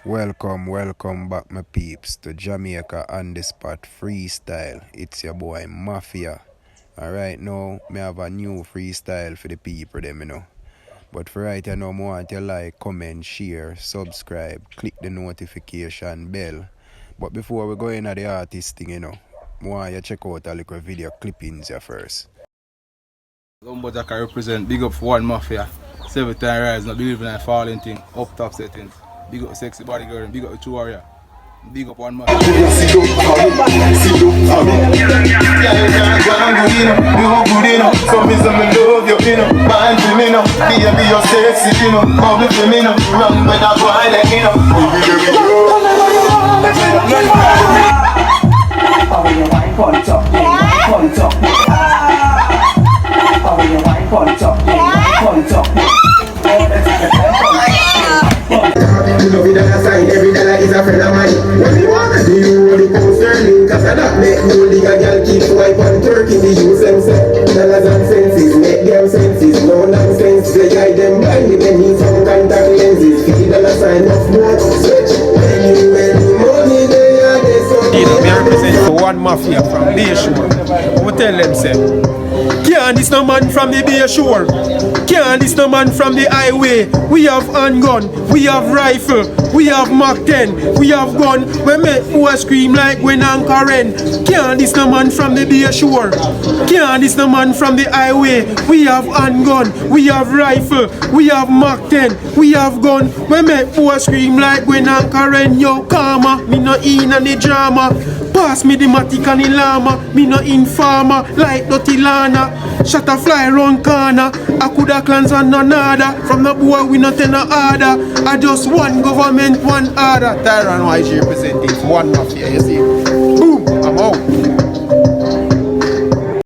Welcome back, my peeps, to Jamaica on the spot freestyle. It's your boy Mafia. Alright, now, me have a new freestyle for the people, them, But for right now, I want you to like, comment, share, subscribe, click the notification bell. But before we go into the artist thing, I want you to check out a little video clippings here first. Lumbo Jack represent, big up for one Mafia. 7 time rise, not believing in falling thing, up top settings. Big up sexy body girl, big up the two warrior. Big up one Mafia. Sit up for me. Yeah, you can't go and good enough. You good enough. So me say me love you, Man to me, Baby, you're sexy, Bubble to me, Run with that boy, like, How you wine punch up, punch up. How you wine punch up, punch up. you know we don't sign, every dollar is a friend of mine. What you want? Do you want the pound sterling? Cause I don't make no nigga girl keep swipe on Turkey. The use them say, dollars and senses, make them senses, no nonsense. They guide them blind, they need some contact lenses. $50 sign off more, switch. When you money, they are the so. Me represent for one Mafia from Bay Shore. I tell them say, can't this no man from the Bay Shore? Can't this no man from the highway? We have handgun, we have rifle, we have Mac 10, we have gun. We make boy scream like when I'm Karen. Can't this no man from the Bay Shore? Can't this no man from the highway? We have handgun, we have rifle, we have Mac 10, we have gun. We make boy scream like when I'm Karen. Yo, karma, me no in any drama. Pass me the matic and the llama. Me no informer like dirty Lana. Shot a fly round corner. I coulda clans and no nada. From the boy we not in no order. I just one government, one order. Tyron YG representing one Mafia, you see. Boom, I'm out.